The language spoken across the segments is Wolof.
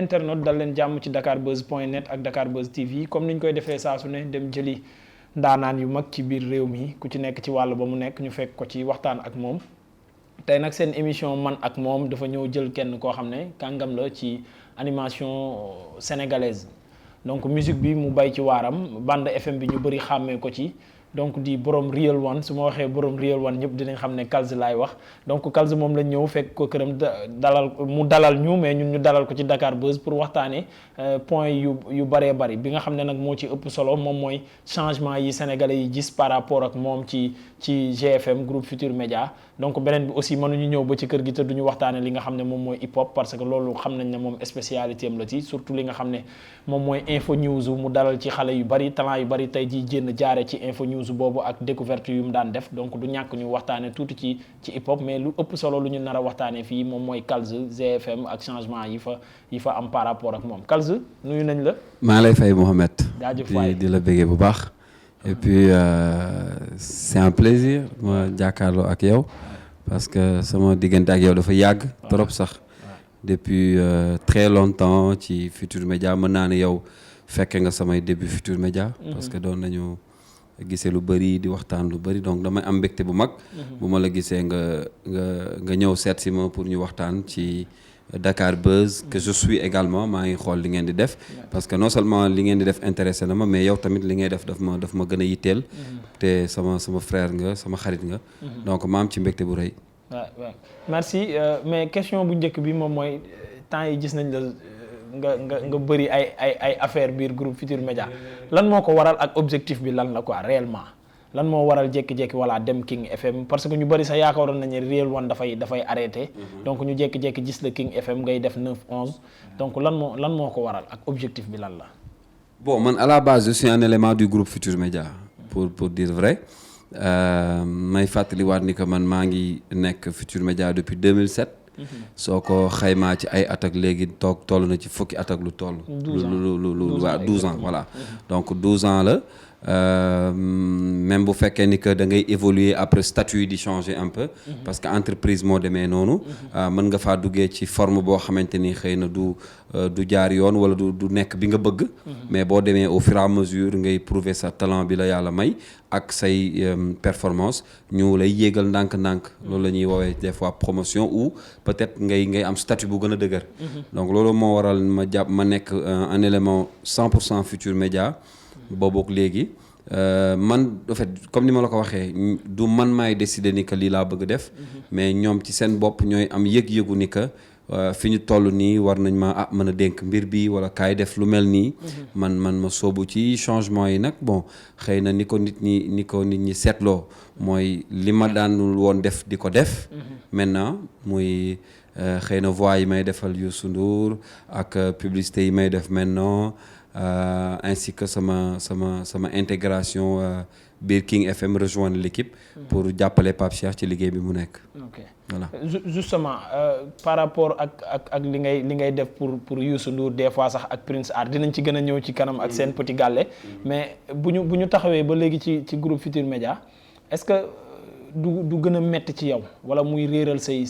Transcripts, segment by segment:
internautes dal leen jàmm ci dakarbuzz.net ak Dakarbuzz TV comme niñ koy defee saa su ne dem jëli ndaanaan yu mag ci biir réew mi ku ci nekk ci wàll ba mu nekk ñu fekk ko ci waxtaan ak moom tey nag seen émission man ak moom dafa ñëw jël kenn koo xam ne kàngam la ci animation sénégalaise donc musique bi mu bay ci waaram bande FM bi ñu bëri xàmmee ko ci donc di borom Real One su ma waxee borom Real One ñëpp dinañ xam ne Kalz laay wax donc Kalz moom lañ ñëw fekk ko këram dalal ñu mais ñun ñu dalal ko ci Dakarbuzz pour waxtaanee point yu bëree bëri bi nga xam ne nag moo ci ëpp solo moom mooy changement yi sénégalais yi gis par rapport ak moom ci GFM groupe Futur Média donc beneen bi aussi mënuñu ñëw ba ci kër gi te duñu waxtaanee li nga xam ne moom mooy hip hop parce que loolu xam nañ ne moom spécialité am la ci surtout li nga xam ne moom mooy info news mu dalal ci xale yu bëri talent yu bëri tey ji génn jaare ci info news boobu ak découverte yu mu daan def donc du ñàkk ñu waxtaane tuuti ci hip hop mais lu ëpp solo lu ñu nar a waxtaane fii moom mooy Kalz GFM ak changement yi fa am par rapport ak moom Kalz nuyu nañ la. maa lay fay Mohamed. jaajëf waay di la bëggee bu baax. et puis c'est un plaisir ma jàkkaarloo ak yow parce que sama diggante ak yow dafa yàgg trop sax depuis très longtemps ci Futur Média mën naa ne yow fekke nga samay début Futur Média parce que doon nañu gisee lu bëri di waxtaan lu bëri donc damay am mbégte bu mag bu ma la gisee nga ñëw seet si ma pour ñu waxtaan ci Dakarbuzz que je suis également maa ngi xool li ngeen di def parce que non seulement li ngeen di def intéressé na ma mais yow tamit li ngay def daf ma gën a yitteel te sama frère nga sama xarit nga donc ma am ci mbégte bu rëy waaw merci mais question bu njëkk bi moom mooy temps yi gis nañ la nga bëri ay affaire biir groupe Futur Média lan moo ko waral ak objectif bi lan la quoi réellement lan moo waral jékki-jékki wala dem King FM parce que ñu bëri sax yaakaaroon nañu Real One dafay arrêté donc ñu jékki-jékki gis la King FM ngay def 9-11 donc lan moo ko waral ak objectif bi lan la. bon man à la base je suis un élément du groupe Futur Média pour dire vrai may fàttaliwaat ni que man maa ngi nekk Futur Média depuis 2007. soo ko xaymaa ci ay at ak léegi toll na ci fukki at ak lu toll. 12 ans voilà. donc 12 ans la même bu fekkee ni que da ngay évoluer après statut yi di changer un peu. parce que entreprise moo demee noonu. mën nga faa duggee ci forme boo xamante ni xëy na du jaar yoon wala du nekk bi nga bëgg. mais boo demee au fur et à mesure ngay prouver sa talent bi la yàlla may ak say performance ñu lay yéegal ndànk-ndànk. loolu la ñuy woowee des fois promotion ou peut-être ngay am statut bu gën a dëgër. donc loolu moo waral ma nekk un élément 100% Futur Média. boobu ak léegi man en fait comme ni ma la ko waxee du man maay décider ni que lii laa bëgg def mais ñoom ci seen bopp ñooy am yëg-yëgu ni que fi ñu toll nii war nañ ma mën a dénk mbir bi wala kaay def lu mel nii man ma soobu ci changement yi nag bon xëy na ni ko nit ñi seetloo mooy li ma daanul woon def di ko def maintenant muy xëy na voix yi may defal Youssou Ndour ak publicité yi may def maintenant ainsi que sama intégration biir King FM rejoindre l'équipe pour jàppale Pape Cheikh ci liggéey bi mu nekk. ok voilà justement par rapport ak li ngay def pour Youssou Ndour des fois sax ak Prince Art dinañ ci gën a ñëw ci kanam ak seen petit gàlle mais bu ñu taxawee ba léegi ci groupe Futur Média est-ce que du gën a metti ci yow wala muy réeral say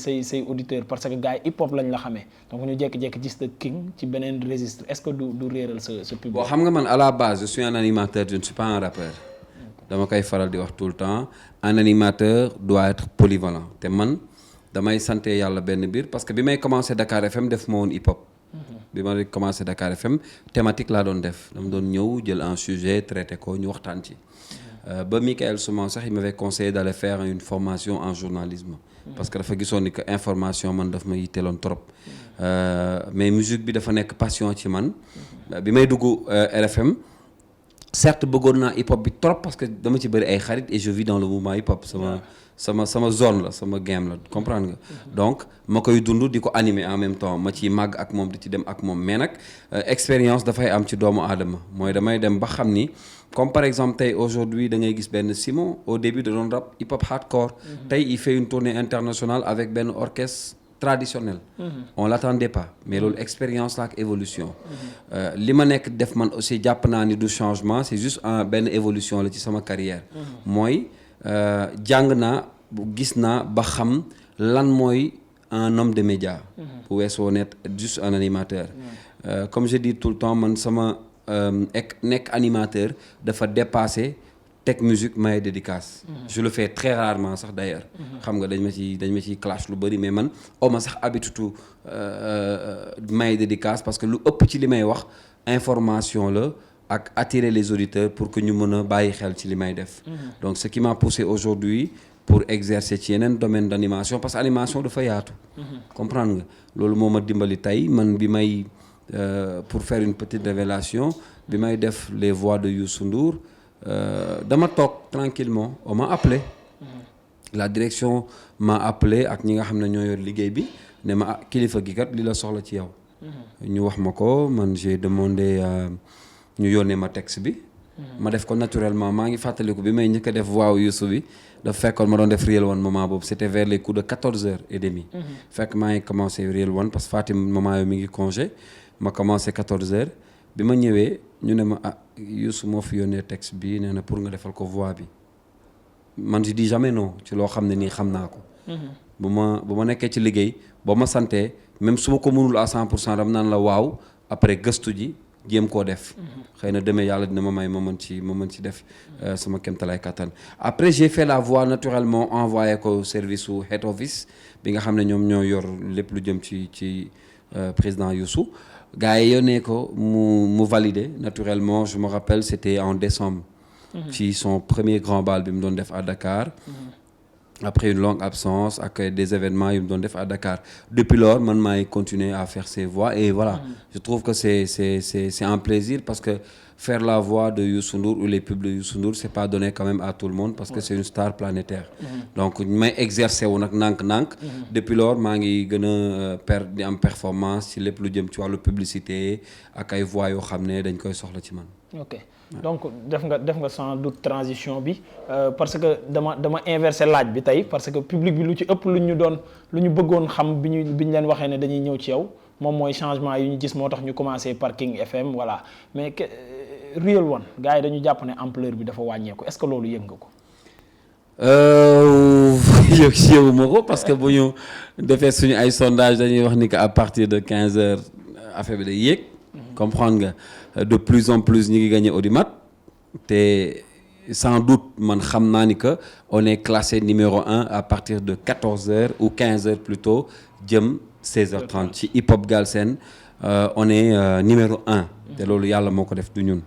auditeurs parce que gars yi hip hop lañ la xamee donc ñu jékki-jékki gis la King ci beneen registre est-ce que du réeral sa public. bon xam nga man à la base je suis un animateur je ne suis pas un rappeur dama koy faral di wax tout le temps un animateur doit être polyvalent te man damay sant yàlla benn biir parce que bi may commencé Dakar FM def ma woon hip hop. bi ma commencé Dakar FM thématique laa doon def dama doon ñëw jël un sujet traité ko ñu waxtaan ci. ba Michael Souman sax il m'avait conseillé d'aller faire une formation en journalisme parce que dafa gisoon ni que information man daf ma yitteeloon trop mais musique bi dafa nekk passion ci man bi may dugg RFM certes bëggoon naa hip hop bi trop parce que dama ci bëri ay xarit et je vis dans le mouvement hip hop sama zone la sama game la comprendre nga donc ma koy dund di ko animer en même temps ma ciy màgg ak moom di ci dem ak moom mais nag expérience dafay am ci doomu aadama mooy damay dem ba xam ni comme par exemple tey aujourd'hui da ngay gis benn Simon au début da doon rap hip hop hardcore tey il fait une tournée internationale avec benn orchestre traditionnel on l'attendait pas mais loolu expérience la ak évolution li ma nekk def man aussi jàpp naa ni du changement c'est juste benn évolution la ci sama carrière mooy jàng naa gis naa ba xam lan mooy un homme de médias. bu weesoo nekk juste un animateur. Comme je dis tout le temps man sama nekk animateur dafa dépasser teg musique maye dédicace. Je le fais très rarement sax d'ailleurs. xam nga dañ ma ciy clash lu bëri mais man ma sax habitude maye dédicace parce que lu ëpp ci li may wax information la ak attirer les auditeurs pour que ñu mën a bàyyi xel ci li may def. Donc ce qui m'a poussé aujourd'hui pour exercer ci yeneen domaine d'animation parce que animation dafa yaatu. comprendre nga loolu moo ma dimbali tey man bi may pour faire une petite révélation bi may def les voix de Youssou Ndour. dama toog tranquillement on m'a appelé la direction m'a appelé ak ñi nga xam ne ñoo yor liggéey bi ne ma kilifa gi kat li la soxla ci yow. ñu wax ma ko man j'ai demandé ñu yónnee ma texte bi. ma def ko naturellement maa ngi fàttaliku bi may njëkk a def voix Youssou bi dafa fekkoon ma doon def Real One moment boobu c'était vers les coups de 14h30. fekk maa ngi commencé Real One parce que Fatim moment yooyu mi ngi congé ma commencé 14h bi ma ñëwee. ñu ne ma Youssou moo fi yónnee texte bi nee na pour nga defal ko voix bi man je dis jamais non ci loo xam ne nii xam naa ko. bu ma nekkee ci liggéey boo ma santee même su ma ko mënul à 100% dama naan la waaw après gëstu ji jéem koo def. xëy na demee yàlla dina ma may ma mën ci def sama kéemtalaay kattan. après j'ai fait la voix naturellement envoyé ko service su head office bi nga xam ne ñoom ñoo yor lépp lu jëm ci président Youssou. gars yi yónnee ko mu validé naturellement je me rappelle c'était en décembre. ci son premier grand bal bi mu doon def à Dakar. après une longue absence ak des événements yu mu doon def à Dakar depuis lors man maay continuer à faire ses voix et voilà. je trouve que c'est un plaisir parce que faire la voix de Youssou Ndour ou les pubs de Youssou Ndour c'est pas donné quand même à tout le monde parce que c'est une star planétaire. donc may exercer wu nag nànk-nànk. depuis lors maa ngi gën a di am performance ci lépp lu jëm ci wàllu publicité ak ay voix yoo xam ne dañ koy soxla ci man. ok donc def nga sans doute transition bi parce que dama inversé laaj bi tey parce que public bi lu ci ëpp lu ñu bëggoon xam bi ñu leen waxee ne dañuy ñëw ci yow moom mooy changement yu ñu gis moo tax ñu commencé par King FM voilà mais Real One gars yi dañu jàpp ne ampleur bi dafa wàññeeku est-ce que loolu yëg nga ko. yëguma ko parce que bu ñu defee suñu ay sondage dañuy wax ni que à partir de 15h affaire bi day yéeg. comprendre nga de plus en plus ñi ngi gagné audimat te sans doute man xam naa ni que on est classé numéro 1 à partir de 14h ou 15h plutôt jëm 16h30 ci hip hop Galsen on est numéro 1 te loolu yàlla moo ko def du ñun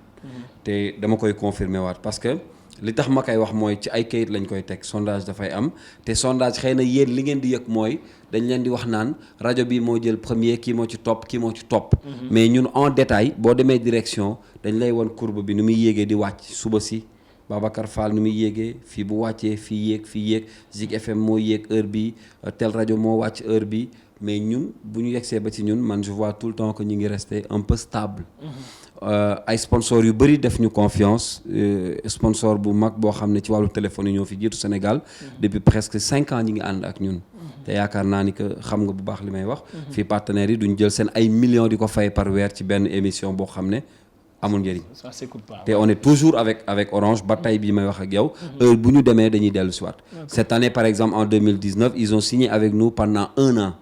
te dama koy confirmer waat parce que li tax ma koy wax mooy ci ay kayit lañ koy teg sondage dafay am te sondage xëy na yéen li ngeen di yëg mooy dañ leen di wax naan rajo bi moo jël premier kii moo ci topp kii moo ci topp. mais ñun en détail boo demee direction dañ lay won courbe bi nu muy yéegee di wàcc suba si Babacar Fall nu muy yéegee fii bu wàccee fii yéeg Zik FM moo yéeg heure bi tel rajo moo wàcc heure bi mais ñun bu ñu yegsee ba ci ñun man je vois tout le temps que ñu ngi resté un peu stable. ay sponsors yu bëri def ñu confiance sponsor bu mag boo xam ne ci wàllu téléphone yi ñoo fi jiitu Sénégal depuis presque 5 ans ñi ngi ànd ak ñun te yaakaar naa ni que xam nga bu baax li may wax fii partenaires yi duñ jël seen ay millions di ko fay par weer ci benn émission boo xam ne amul njëriñ te on est toujours avec Orange ba tey bii may wax ak yow heure bu ñu demee dañuy dellu si waat cette année par exemple en 2019 ils ont signé avec nous pendant 1 an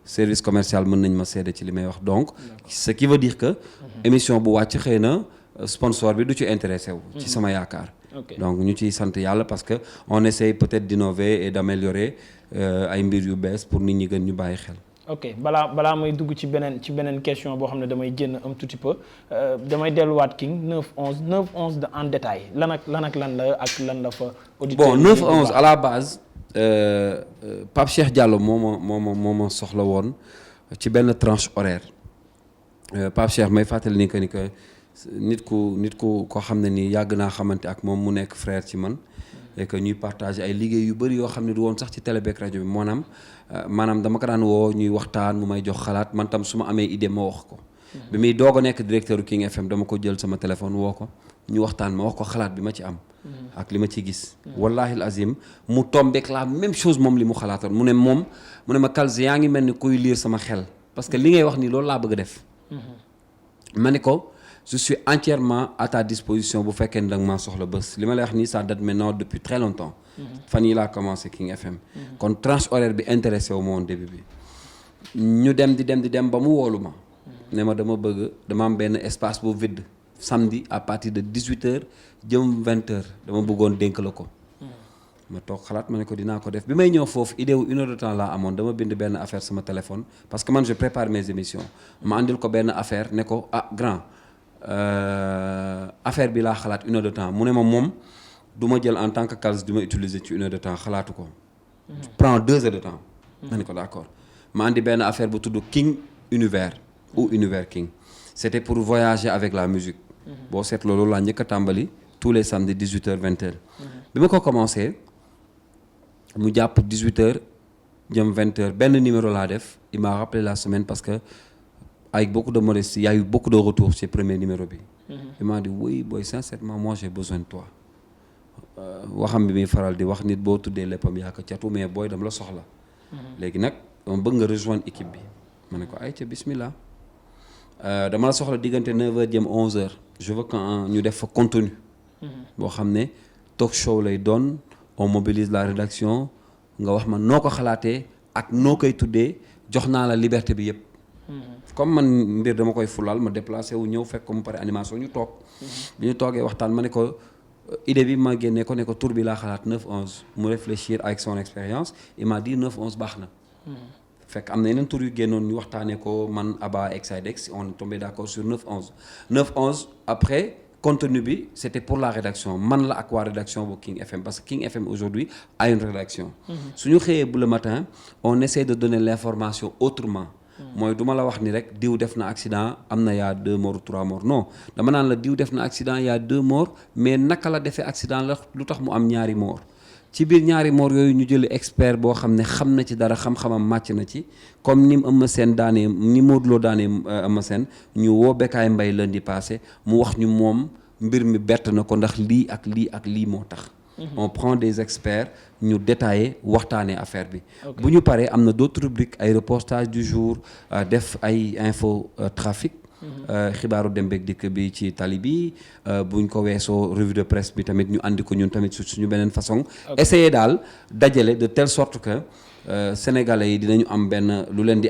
service commercial mën nañ ma seede ci li may wax donc ce qui veut dire que émission bu wàcc xëy na sponsor bi du ci intéressé wu ci sama yaakaar donc ñu ciy sant yàlla parce que on essaye peut-être d'innover et d'améliorer ay mbir yu bees pour nit ñi gën ñu bàyyi xel ok balaa may dugg ci beneen question boo xam ne damay génn un tout petit peu damay delluwaat King 9-11 en détail lan ak lan la fa auditeur bon 9-11 à la base Pape Cheikh Diallo moo ma soxla woon ci benn tranche horaire Pape Cheikh may fàttali ni que nit ku koo xam ne nii yàgg naa xamante ak moom mu nekk frère ci man et que ñuy partager ay liggéey yu bëri yoo xam ne du woon sax ci télé beeg rajo bi maanaam dama ko daan woo ñuy waxtaan mu may jox xalaat man tam su ma amee idée ma wax ko bi muy doog a nekk directeur King FM dama ko jël sama téléphone woo ko ñu waxtaan ma wax ko xalaat bi ma ci am ak li ma ci gis wallahi al azim mu tombeek la même chose moom li mu xalaatoon mu ne ma Kals yaa ngi mel ni kuy lire sama xel parce que li ngay wax nii loolu laa bëgg a def ma ne ko je suis entièrement à ta disposition bu fekkee ne da nga maa soxla bés li ma lay wax nii ça date maintenant depuis très longtemps fan yi laa commencé King FM kon tranche horaire bi intéressé wu ma woon début bi ñu dem di dem ba mu woolu ma ne ma dama am benn espace bu vide samedi à partir de 18h jëm 20h dama bëggoon dénk la ko ma toog xalaat ma ne ko dinaa ko def bi may ñëw foofu idée wu 1 heure de temps laa amoon dama bind benn affaire sama téléphone parce que man je prépare mes émissions ma andil ko benn affaire ne ko grand affaire bi laa xalaat 1 heure de temps mu ne ma moom du ma jël en tant que calse du ma utiliser ci 1 heure de temps xalaatu ko prends 2 heures de temps ma ne ko d'accord ma andi benn affaire bu tudd King Univers ou Univers King c'était pour voyager avec la musique boo seetloo loolu laa njëkk a tàmbali tous les samedis 18h 20h bi ma ko commencé mu jàpp 18h jëm 20h benn numéro laa def il m'a rappelé la semaine parce que avec beaucoup de modestie il y a eu beaucoup de retours ci premier numéro bi il m'a dit oui boy sincèrement moi j'ai besoin de toi waxam bi muy faral di wax nit boo tuddee léppam yaa ko catu mais booy dama la soxla léegi nag dama bëgg nga rejoindre équipe bi ma ne ko ay ca bismillah dama la soxla diggante 9h jëm 11h je veux que ñu def fa contenu boo xam ne talk show lay doon on mobilise la rédaction nga wax ma noo ko xalaatee ak noo koy tuddee jox naa la liberté bi yëpp comme man mbir dama koy fulal ma déplacé wu ñëw fekk ko mu pare animation ñu toog bi ñu toogee waxtaan ma ne ko idée bi ma génnee ko ne ko tur bi laa xalaat 9-11 mu réfléchir avec son expérience il m'a dit 9-11 baax na fekk am na yeneen tur yu génnoon ñu waxtaanee ko man Abba Exidex on est tombé d'accord sur 9-11 9-11 après contenu bi c'était pour la rédaction man la ak waa rédaction bu King FM parce que King FM aujourd'hui a une rédaction suñu xëyee bu le matin on essaie de donner l'information autrement mooy du ma la wax ni rek diw def na accident am na y'a 2 morts ou 3 morts non dama naan la diw def na accident y'a 2 morts mais naka la defee accident la lu tax mu am ñaari morts ci biir ñaari morts yooyu ñu jëli expert boo xam ne xam na ci dara xam-xamam màcc na ci comme ni Eumeu Sène daanee ni Modou Lo daanee Eumeu Sène ñu woo Bécaye Mbaye lundi passé mu wax ñu moom mbir mi bett na ko ndax lii ak lii ak lii moo tax on prend des experts ñu détaillé waxtaanee affaire bi bu ñu paree am na d'autres rubriques ay reportages du jour def ay info trafic xibaaru dem beeg dikk bi ci tali bi buñ ko weesoo revue de presse bi tamit ñu andi ko ñun tamit suñu beneen façon essayer daal dajale de telle sorte que sénégalais yi dinañu am benn lu leen di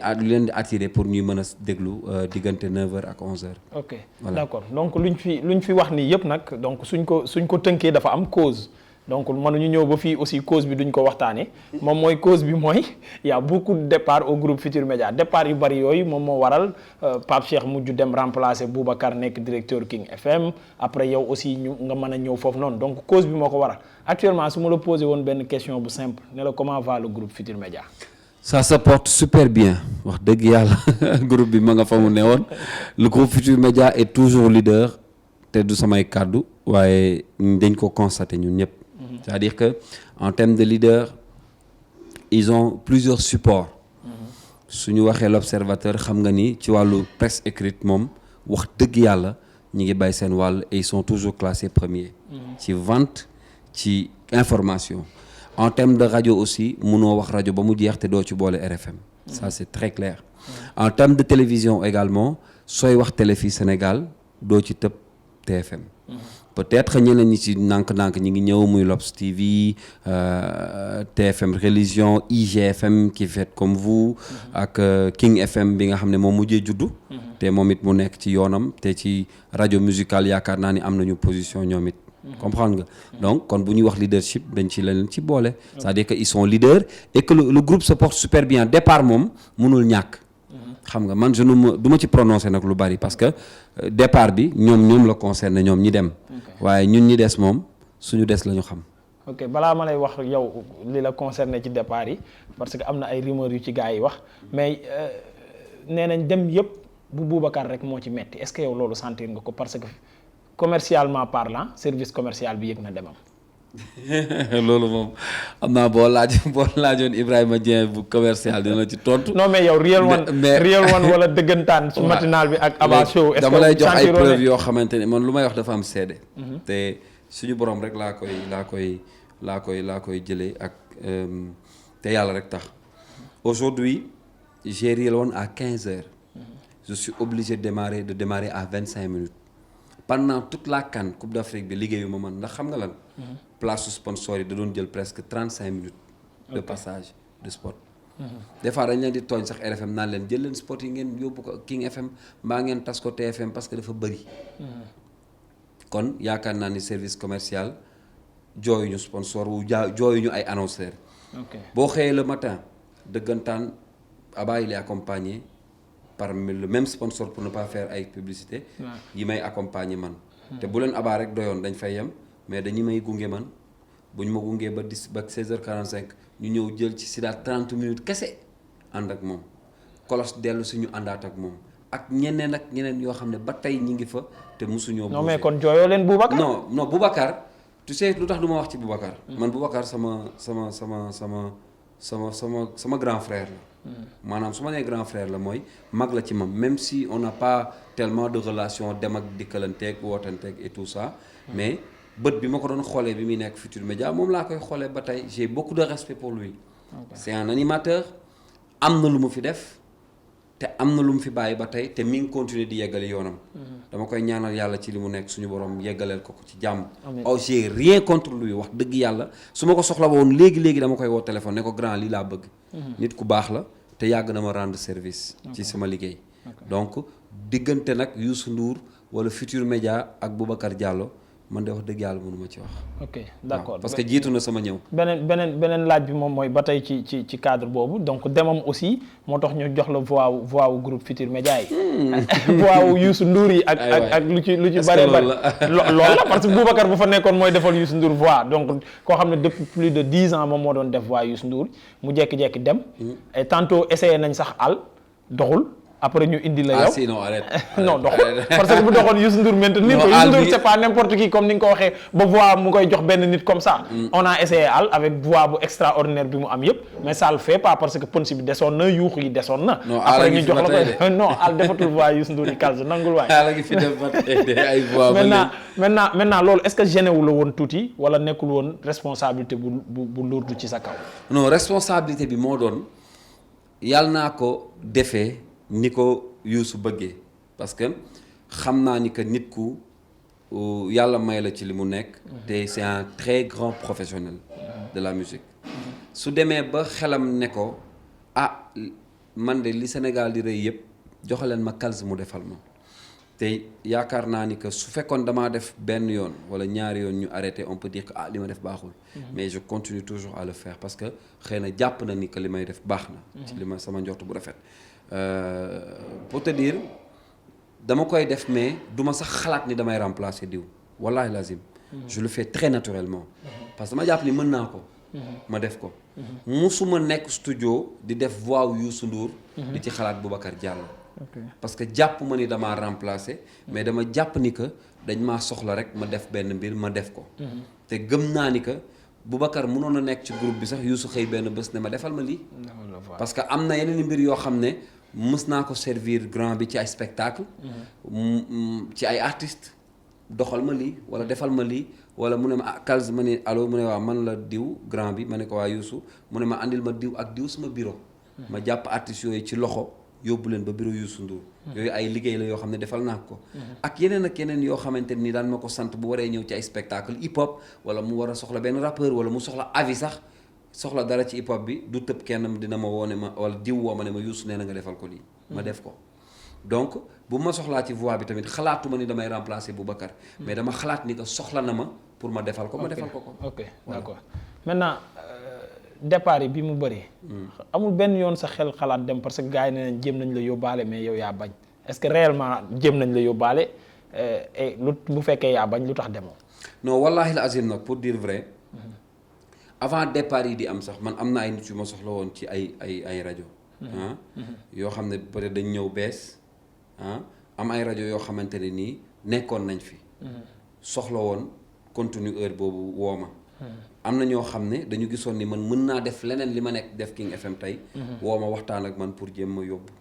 attirer pour ñuy mën a déglu diggante 9h ak 11h. ok voilà. D'accord donc luñ fi wax nii yëpp nag donc suñ ko tënkee dafa am cause donc mënuñu ñëw ba fii aussi cause bi duñ ko waxtaanee moom mooy cause bi mooy y a beaucoup de départ au groupe Futurs Médias départ yu bari yooyu moom moo waral Pape Cheikh mujj dem remplacer Boubacar nekk directeur King FM après yow aussi nga mën a ñëw foofu noonu donc cause bi moo ko waral actuellement su ma la posé woon benn question bu simple ne la comment va le groupe Futurs Médias. ça se porte super bien wax dëgg yàlla groupe bi ma nga fa mu ne woon le groupe Futurs Médias est toujours leader te du samay kàddu waaye dañ ko constater ñun ñëpp. C'est-à-dire que en termes de leader ils ont plusieurs supports su ñu waxee l'observateur xam nga ni ci wàllu presse écrite moom wax dëgg yàlla ñi ngi bàyyi seen wàll et ils sont toujours classés premiers ci vente ci information en termes de radio aussi mënoo wax rajo ba mu jeex te doo ci boole RFM ça c'est très clair en termes de télévision également sooy wax télé fii Sénégal doo ci tëb TFM peut-être ñeneen ñi ci nànk-nànk ñi ngi ñëw muy L'Obs TV TFM Religion IGFM qui fait comme vous ak King FM bi nga xam ne moom mujjee juddu te moom it mu nekk ci yoonam te ci rajo musicale yaakaar naa ni am nañu position ñoom it comprendre nga donc kon bu ñuy wax leadership dañ ci leen ci boole c'est-à-dire que ils sont leaders et que le groupe se porte super bien départ moom mënul ñàkk xam nga man du ma ci prononcer nag lu bari parce que départ bi ñoom la concerné ñoom ñi dem waaye ñun ñi des moom suñu des la ñu xam. ok balaa ma lay wax yow li la concerné ci départ yi parce que am na ay rumeurs yu ci gars yi wax mais nee nañ dem yëpp bu Boubacar rek moo ci metti est-ce que yow loolu sentir nga ko parce que commercialement parlant service commercial bi yëg na demam. loolu moom xam naa boo laajoon Ibrahima Dieng bu commercial dina ci tontu. non mais yow real one wala dëggantaan ci matinal bi ak Abba Show. est-ce que dama lay jox ay preuves yoo xamante ne man lu may wax dafa am seede. te suñu borom rek laa koy jëlee ak te yàlla rek tax. aujourd'hui j'ai real one à 15h. je suis obligé de démarrer à 25 minutes. pendant toute la CAN Coupe d'Afrique bi liggéeyu ma man ndax xam nga lan. place su sponsor yi da doon jël presque 35 minutes. de passage de spot. des fois dañ leen di tooñ sax RFM naan leen jël leen spot yi ngeen yóbbu ko King FM mbaa ngeen tas ko TFM parce que dafa bëri. kon yaakaar naa ni service commercial jooyuñu sponsor wu jooyuñu ay annonceurs. boo xëyee le matin dëggantaan Abba il est accompagné par le même sponsor pour ne pas faire ay publicité yi may accompagner man. te bu leen Abba rek doyoon dañ fay yem mais dañu may gunge man bu ñu ma gungee ba 16h45 ñu ñëw jël ci Sidaat 30 minutes kese ànd ak moom kolos dellu si ñu àndaat ak moom ak ñeneen yoo xam ne ba tey ñi ngi fa te mosuñoo. non mais kon jooyoo leen Boubacar. non Boubacar tu sais lu tax du ma wax ci Boubacar. man Boubacar sama grand frère la. maanaam su ma nee grand frère la mooy mag la ci mam même si on n'a pas tellement de relation dem ak dikkalanteeg wootanteeg et tout ça. mais bët bi ma ko doon xoolee bi muy nekk Futurs Médias moom laa koy xoolee ba tey j'ai beaucoup de respect pour lui. c'est un animateur am na lu mu fi def. te am na lu mu fi bàyyi ba tey te mi ngi continuer di yeggali yoonam. dama koy ñaanal yàlla ci li mu nekk suñu borom yeggaleel ko ci jàmm. oh j'ai rien contre lui wax dëgg yàlla su ma ko soxla woon léegi dama koy woo téléphone ne ko grand lii laa bëgg. nit ku baax la te yàgg na ma rendre service. ci sama liggéey. donc diggante nag Youssou Ndour wala Futurs Médias ak Boubacar Diallo man de wax dëgg yàlla mënu ma ci wax. ok d'accord parce que jiitu na sama ñëw. beneen laaj bi moom mooy ba tey ci cadre boobu donc demam aussi moo tax ñu jox la voix wu groupe Futurs Médias yi. voix wu Youssou Ndour yi. ak lu ci bari bari loolu la parce que Boubacar bu fa nekkoon mooy defal Youssou Ndour voix donc koo xam ne depuis plus de 10 ans moom moo doon def voix Youssou Ndour mu jékki-jékki dem. et tantôt essayé nañ sax doxul. après ñu indi la yow ah sinon arrête. non doxul parce que bu doxoon Youssou Ndour maintenir ko Youssou Ndour c'est pas n'importe qui comme ni nga ko waxee ba voix mu koy jox benn nit comme ça. on a essayé avec voix bu extraordinaire bi mu am yëpp mais ça le fait pas parce que punch bi desoon na yuux yi desoon na. non après ñu jox la ko non defatul voix Youssou Ndour yi calze nangul waay. ala gi fi def ba ay voix. maintenant loolu est-ce que gêné wu la woon tuuti wala nekkul woon responsabilité bu lourde ci sa kaw. non responsabilité bi moo doon yàlla naa ko defee. ni ko Youssou bëggee parce que xam naa ni que nit ku yàlla may la ci li mu nekk. te c'est un très grand professionnel de la musique. su demee ba xelam ne ko man de li Sénégal di rëy yëpp joxaleen ma Calze mu defal ma te yaakaar naa ni que su fekkoon damaa def benn yoon wala ñaari yoon ñu arrêté on peut dire que li ma def baaxul. mais je continue toujours à le faire parce que xëy na jàpp na ni que li may def baax na. ci li ma sama njort bu rafet. pour te dire dama koy def mais duma sax xalaat ni damay remplacer diw wallahi lazim je le fais très naturellement parce que dama jàpp ni mën naa ko ma def ko musuma nekk studio di def voix wu Youssou Ndour di ci xalaat Boubacar Diallo parce que jàpp ma ni damaa remplacer mais dama jàpp ni que dañ maa soxla rek ma def benn mbir ma def ko te gëm naa ni que Boubacar mënoon a nekk ci groupe bi sax Youssou xëy benn bés ne ma defal ma lii parce que am na yeneen mbir yoo xam ne mës naa ko servir grand bi ci ay spectacle ci ay artistes doxal ma lii wala defal ma lii wala mu ne ma Calze ma ne allo mu ne waaw man la diw grand bi ma ne ko waa Youssou mu ne ma andil ma diw ak diw sama bureau ma jàpp artistes yooyu ci loxo yóbbu leen ba bureau Youssou Ndour yooyu ay liggéey la yoo xam ne defal naa ko ak yeneen yoo xamante ni daan ma ko sant bu waree ñëw ci ay spectacle hip hop wala mu war a soxla benn rappeur wala mu soxla avis sax soxla dara ci hip hop bi du tëb kenn dina ma woone ma wala diw woo ma ne ma Youssou nee na nga defal ko lii ma def ko donc bu ma soxlaa ci voix bi tamit xalaatuma ni damay remplacer Boubacar mais dama xalaat ni que soxla na ma pour ma defal ko ma defal ko ok d'accord maintenant départ yi bi mu bëree amul benn yoon sa xel xalaat dem parce que gars yi ne nañ jéem nañ la yóbbaale mais yow yaa bañ est-ce que réellement jéem nañ la yóbbaale et lu bu fekkee yaa bañ lu tax demoo non wallahi la azim nag pour dire vrai avant départ yi di am sax man am na ay nit yu ma soxla woon ci ay rajo yoo xam ne peut-être dañ ñëw bees am ay rajo yoo xamante ne nii nekkoon nañ fi soxla woon contenu heure boobu woo ma am na ñoo xam ne dañu gisoon ni man mën naa def leneen li ma nekk def King FM tey woo ma waxtaan ak man pour jéem ma yóbbu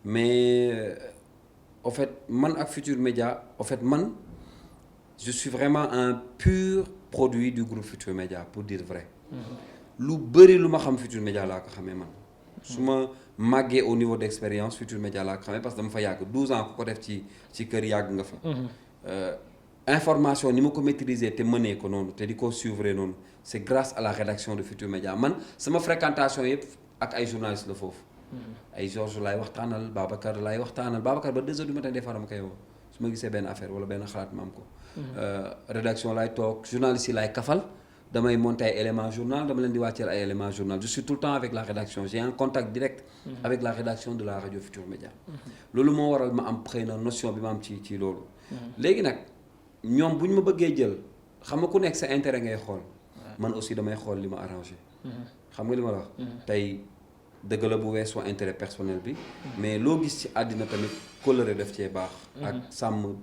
mais au fait man ak Futurs Médias au fait man je suis vraiment un pur produit du groupe Futurs Médias pour dire vrai lu bëri lu ma xam Futurs Médias laa ko xamee man su ma màggee au niveau d'expérience Futurs Médias laa ko xamee parce que dama fa yàgg 12 ans ku ko def ci kër yàgg nga fa information ni ma ko maîtriser te mënee ko noonu te di ko suivre noonu c'est grâce à la rédaction de Futurs Médias man sama fréquentation yëpp ak ay journalistes la foofu. ay Georges laay waxtaanal Babacar laay waxtaanal Babacar ba 2 heures du matin des fois dama koy woo su ma gisee benn affaire wala benn xalaat ma am ko. rédaction laay toog journalistes yi laay kafal damay monter ay éléments journal dama leen di wàcceel ay éléments journal je suis tout le temps avec la rédaction j'ai un contact direct. avec la rédaction de la radio Futur Média. loolu moo waral ma am xëy na notion bi ma am ci loolu. léegi nag ñoom bu ñu ma bëggee jël xam nga ku nekk sa intérêt ngay xool. man aussi damay xool li ma arrangé. xam nga li ma la wax. tey dëgg la bu weesoo intérêt personnel bi. mais loo gis ci àddina tamit kóllëre def cee baax. ak sàmm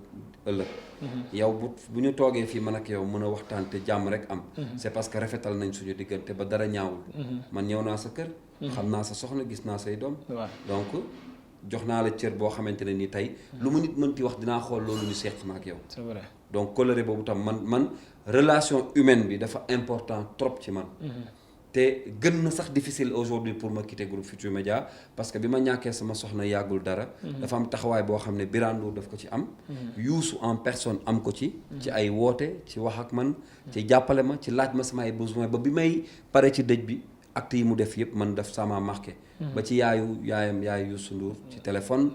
ëllëg. yow bu ñu toogee fii man ak yow mën a waxtaan te jàmm rek am. c'est parce que rafetal nañ suñu diggante ba dara ñaawul. man ñëw naa sa kër. xam naa sa soxna gis naa say doom. donc jox naa la cër boo xamante ne ni tey. lu mu nit mënti wax dinaa xool loolu ñu seq ma ak yow. c'est vrai donc kóllëre boobu tam man relation humaine bi dafa important trop ci man. te gën na sax difficile aujourd'hui pour ma quitter groupe Futur Média parce que bi ma ñàkkee sama soxna yàggul dara. dafa am taxawaay boo xam ne Birane Ndour daf ko ci am. Youssou en personne am ko ci. ci ay woote ci wax ak man. ci jàppale ma ci laaj ma sama ay besoin ba bi may pare ci dëj bi acte yi mu def yëpp man def sama marqué. ba ci yaayu Youssou Ndour ci téléphone.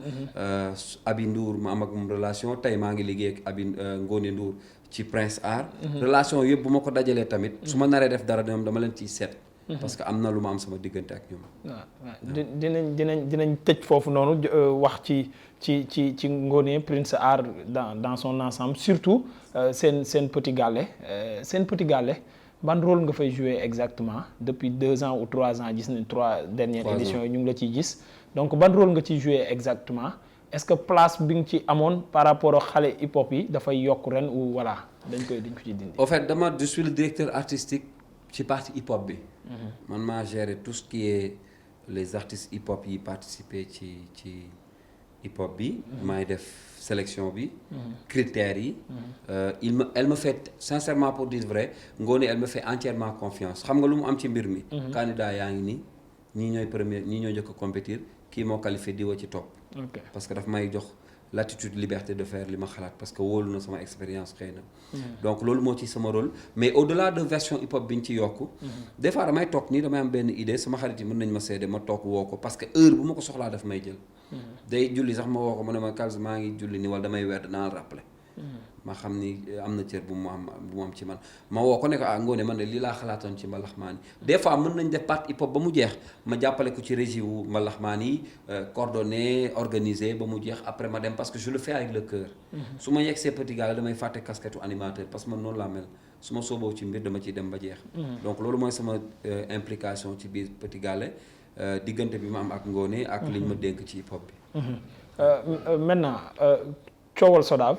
Abi Ndour ma am ak moom relation tey maa ngi liggéey ak Abi Ngone Ndour ci Prince Art. relation yëpp bu ma ko dajalee tamit. su ma naree def dara dama leen ciy seet. parce que am na lu ma am sama diggante ak ñoom. waaw dinañ tëj foofu noonu wax ci Ngone Prince Art dans son ensemble surtout seen Petit Gallé seen Petit Gallé ban rôle nga fay jouer exactement depuis 2 ans ou 3 ans gis nañ 3 dernières éditions yi ñu ngi la ciy gis donc ban rôle nga ciy jouer exactement est-ce que place bi nga ci amoon par rapport ak xale hip hop yi dafay yokk ren ou voilà dañ ko ci dindi. en fait je suis le directeur artistique ci partie hip hop bi. man maa gérer tout ce qui est les artistes hip hop yi participer ci hip hop bi. maay def sélection bi. critères yi. elle me fait sincèrement pour dire vrai Ngone elle me fait entièrement confiance xam nga lu mu am ci mbir mi. candidat yaa ngi nii ñii ñooy premier ñii ñooy njëkk a compétir kii moo qualifié di wa ci topp. parce que daf may jox l'attitude liberté de faire li ma xalaat parce que wóolu na sama expérience xëy na. donc loolu moo ci sama rôle mais au-delà de version hip hop bi ñu ci yokk. des fois damay toog nii damay am benn idée sama xarit yi mën nañ ma seede ma toog woo ko parce que heure bu ma ko soxlaa daf may jël. day julli sax ma woo ko mu ne ma Kals maa ngi julli ni wala damay werd naa rappeler. ma xam ni am na cër bu mu am ci man ma woo ko ne ko Ngone man de lii laa xalaatoon ci mbalaxmaan yi des fois mën nañ def part hip hop ba mu jeex ma jàppale ko ci régie wu mbalaxmaan yi coordonné organisé ba mu jeex après ma dem parce que je le fais avec le cœur. su ma yegg see Petit Gallé damay fàtte casquette animateur parce que man noonu laa mel su ma sooboo ci mbir dama ciy dem ba jeex. donc loolu mooy sama implication ci biir Petit Gallé diggante bi ma am ak Ngone ak liñ ma dénk ci hip hop bi. maintenant coowal Sodav.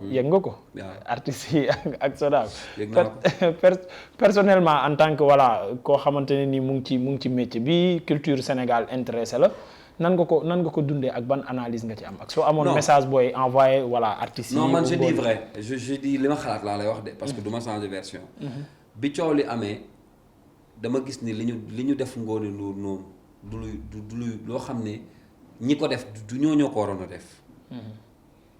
yëg nga ko. artistes yi ak Sodav. personnellement en tant que voilà koo xamante ne ni mu ngi ci métier bi culture Sénégal intéressé la nan nga ko dundee ak ban analyse nga ci am ak soo amoon message booy envoyé voilà artistes yi. non man je dis vrai je dis li ma xalaat laa lay wax de parce que du ma changer version. bi coow li amee dama gis ni li ñu def Ngone Ndour noonu du luy loo xam ne ñi ko def du ñoo ko waroon a def.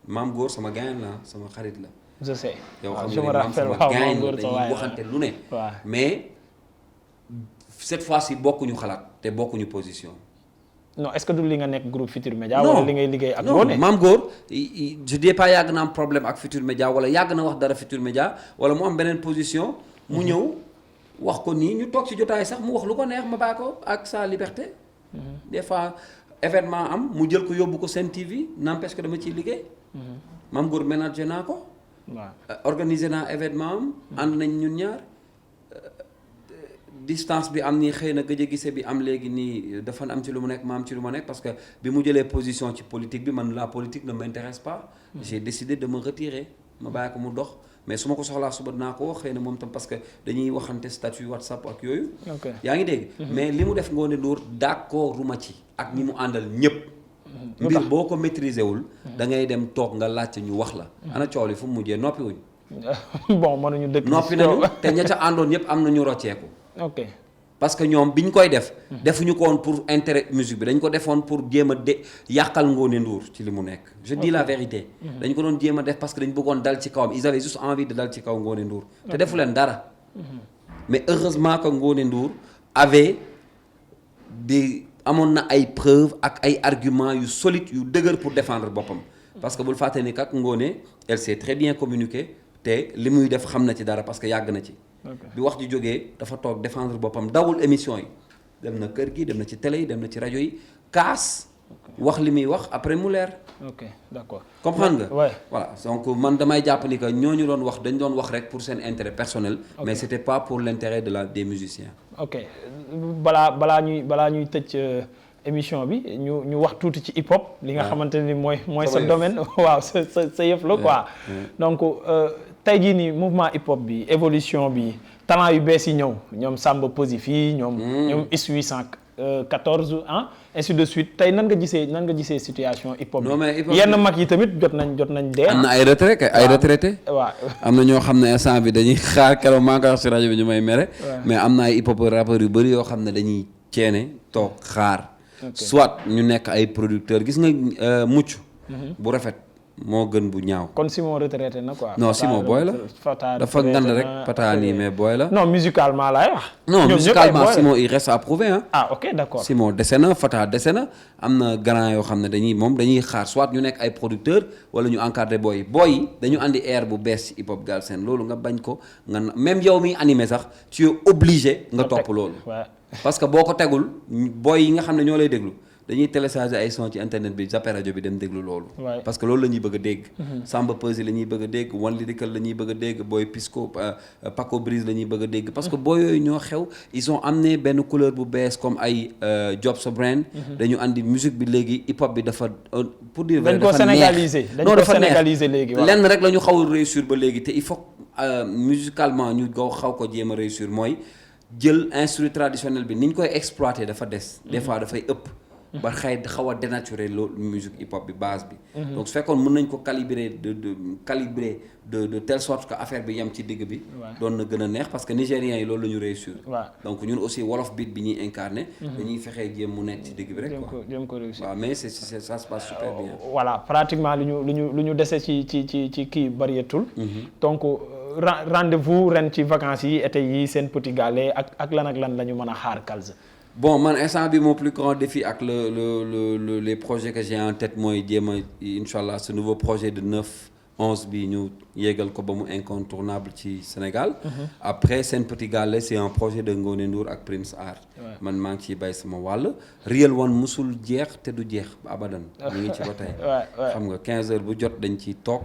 maam góor sama gaañ la sama xarit la. je sais yow xam nga maam sama gaañ la dañuy waxante lu ne. mais cette fois-ci bokkuñu xalaat te bokkuñu position. non est-ce que du li nga nekk groupe Futur Média. wala li ngay liggéey ak Ngone. non maam góor je dis pas yàgg na am problème ak Futur Média wala yàgg na wax dara Futur Média wala mu am beneen position. mu ñëw wax ko nii ñu toog ci jotaay sax mu wax lu ko neex ma bàyyi ko ak sa liberté. des fois événement am mu jël ko yóbbu ko Sen TV n'empêche que dama ciy liggéey. maam góor ménager naa ko. waaw organiser naa événement am. ànd nañ ñun ñaar distance bi am nii xëy na gëj a gise bi am léegi nii dafa am ci lu mu nekk ma am ci lu ma nekk parce que bi mu jëlee position ci politique bi man la politique ne m'intéresse pas. j'ai décidé de me retirer ma bàyyi ko mu dox mais su ma ko soxlaa suba dinaa ko wax xëy na moom tam parce que dañuy waxante statut WhatsApp ak yooyu. yaa ngi dégg. mais li mu def Ngone Ndour d'accord ruma ci ak ñi mu àndal ñëpp. mbir boo ko maîtriser wul. da ngay dem toog nga laajte ñu wax la. ana coow li fu mu mujjee noppi wuñ. bon mënuñu dëkk noppi nañu te ña ca àndoon yëpp am nañu rocceeku. ok parce que ñoom biñ koy def. defuñu ko woon pour intérêt musique bi dañ ko defoon pour jéem a yàqal Ngone Ndour ci li mu nekk. je dis la vérité. dañ ko doon jéem a def parce que dañ bëggoon dal ci kawam ils avaient juste envie de dal ci kaw Ngone Ndour. te defu leen dara. mais heureusement que Ngone Ndour avait amoon na ay preuves ak ay arguments yu solides yu dëgër pour défendre boppam. parce que bul fàtte ni kat Ngoné elle sait très bien communiquer te li muy def xam na ci dara parce que yàgg na ci. bi wax ji jógee dafa toog défendre boppam dawul émission yi dem na kër gi dem na ci télé yi dem na ci rajo yi kaas. wax li muy wax après mu leer. ok d'accord comprendre nga. ouais. voilà donc man damay jàpp ni que ñooñu doon wax dañ doon wax rek pour seen intérêt personnel. Okay. Mais c'était pas pour l'intérêt des musiciens. ok balaa ñuy tëj émission bi ñu wax tuuti ci hip hop. li nga xamante ni mooy sa domaine. waaw sa yëf la quoi. donc tey jii nii mouvement hip hop bi évolution bi talent yu bees yi ñëw ñoom Samba Peuzzi fii ñoom IS 814 ah ainsi de suite tey nan nga gisee situation hip hop bi yenn mag yi tamit jot nañ dee. am na ay retraité waaw am na ñoo xam ne instant bi dañuy xaar keroog maa ngi koy wax si rajo bi ñu may mere. mais am na ay hip hop rappeurs yu bëri yoo xam ne dañuy ceene toog xaar. soit ñu nekk ay producteurs gis nga mucc. bu rafet moo gën bu ñaaw. kon Simon retraité na quoi. non Simon booy la. dafa ngand rek Fata nii mais booy la. non musicalement laay wax. non musicalement Simon il reste à prouver hein. ah ok d'accord. Simon dese na Fata dese na am na grand yoo xam ne dañuy xaar soit ñu nekk ay producteurs wala ñu encadré booy yi dañu andi air bu bees ci hip hop Galsen loolu nga bañ ko nga même yow mi animé sax tu es obligé nga topp loolu. parce que boo ko tegul booy yi nga xam ne ñoo lay déglu. dañuy télécharger ay son ci internet bi zappé rajo bi dem déglu loolu. parce que loolu la ñuy bëgg a dégg. Samba Peuzzi la ñuy bëgg a dégg One Lyrical la ñuy bëgg a dégg Boy Pisco Paco Briz la ñuy bëgg a dégg. parce que booy yooyu ñoo xew ils ont amené benn couleur bu bees comme ay Jobs Brand. dañu andi musique bi léegi hip hop bi dafa pour dire vrai dafa neex dañ ko sénégaliser léegi lenn rek la ñu xaw a réussir ba léegi te il faut musicalement ñu xaw ko jéem a réussir mooy jël instrument traditionnel bi ni ñu koy exploiter dafa des. des fois dafay ëpp. ba xaw a dénaturer loolu musique hip hop bi base bi. donc su fekkoon mën nañ ko calibrer de telle sorte que affaire bi yem ci digg bi. doon na gën a neex parce que nigériens yi loolu la ñu réussir. donc ñun aussi wolof beat bi ñuy incarné. dañuy fexee jéem mu nekk ci digg bi rek quoi. jéem ko réussir waaw mais ça se passe super bien. voilà pratiquement lu ñu dese ci kii bëreetul. donc rendez-vous ren ci vacances yi été yi seen Petit Gallé ak lan la ñu mën a xaar Kalz. bon man instant bi mon plus grand défi ak les projets que j'ai en tête mooy jéem a inchallah ce nouveau projet de 9/11 bi ñu yéegal ko ba mu incontournable ci Sénégal. après Sen Petit Gallé c'est un projet de Ngoné Ndour ak Prince Art. man maa ngi ciy bay sama wàll. Real One musul jeex te du jeex abadan. ñu ngi ci ba tey. xam nga 15 heures bu jot dañ ciy toog.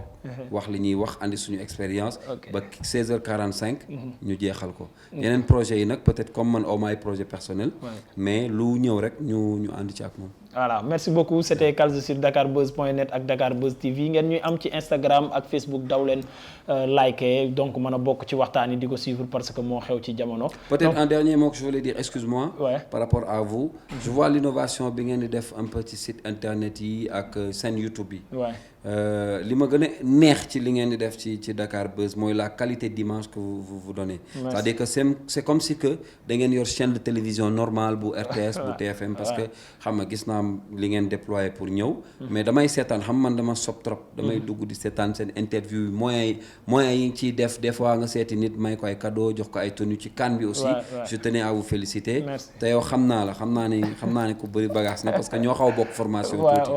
wax li ñuy wax andi suñu expérience. ba 16h45. ñu jeexal ko. yeneen projets yi nag peut-être comme man aw maay projet personnel. mais lu ñëw rek ñu ànd ci ak moom. voilà merci beaucoup c'était Kalz sur dakarbuzz.net ak Dakarbuzz TV ngeen ñuy am ci Instagram ak Facebook daw leen liker donc mën a bokk ci waxtaan yi di ko suivre parce que moo xew ci jamono. peut-être un dernier mot que je voulais dire excuse-moi. par rapport à vous. je vois l'innovation bi ngeen di def un peu ci site internet yi ak seen YouTube yi. li ma gën a neex ci li ngeen di def ci Dakarbuzz mooy la qualité d'image que vous donnez. c'est-à-dire que c'est comme si que da ngeen yor chaîne de télévision normale bu RTS bu TFM parce que xam nga gis naa li ngeen déployé pour ñëw. mais damay seetaan xam man dama sob trop. damay dugg di seetaan seen interview moyens yi ciy def des fois nga seeti nit may ko ay cadeau jox ko ay tenue ci kan bi aussi. je tenais à vous féliciter. te yow xam naa ne ku bëri bagage na parce que ñoo xaw a bokk formation. tuuti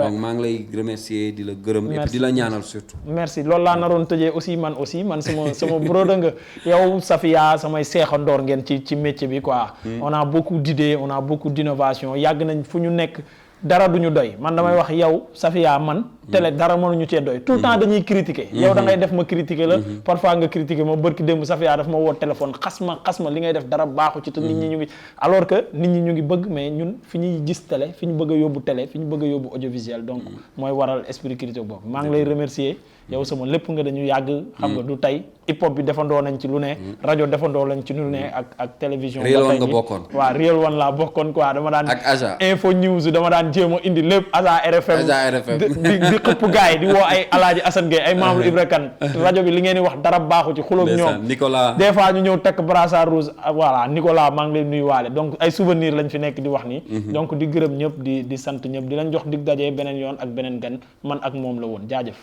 donc maa ngi lay remercier di la gërëm et puis di la ñaanal surtout. merci loolu laa naroon tëjee aussi man sama broda nga yow Safia samay seexandoor ngeen ci métier bi quoi. on a beaucoup d'idées on a beaucoup d'innovation yàgg nañ fu ñu nekk dara duñu doy man damay wax yow Safia man télé dara mënuñu cee doy tout le temps dañuy critiquer yow da ngay def ma critiquer la parfois nga critiquer ma bërki démb Safia daf ma woo téléphone xas ma li ngay def dara baaxu ci te nit ñi ñu ngi alors que nit ñi ñu ngi bëgg mais ñun fi ñuy gis télé fi ñu bëgg a yóbbu télé fi ñu bëgg a yóbbu audiovisuel donc mooy waral esprit critique boobu maa ngi lay remercier yow sama lépp nga dañu yàgg xam nga du tey hip hop bi defandoo nañ ci lu ne rajo defandoo lañ ci lu ne ak télévision Real One nga bokkoon waaw Real One laa bokkoon quoi dama daan ak Aja info news dama daan jéem a indi lépp Aja RFM di xëpp gars yi di woo ay Alaaji Assane Gueye ay membre Ibra Kane rajo bi li ngeen di wax dara baaxu ci xuloog ñoom Nicolas des fois ñu ñëw tekk brassard rouge voilà Nicolas maa ngi lay nuyuwaale donc ay souvenir lañ fi nekk di wax nii donc di gërëm ñëpp di sant ñëpp di lañ jox dig dajee beneen yoon ak beneen gan man ak moom la woon jaajëf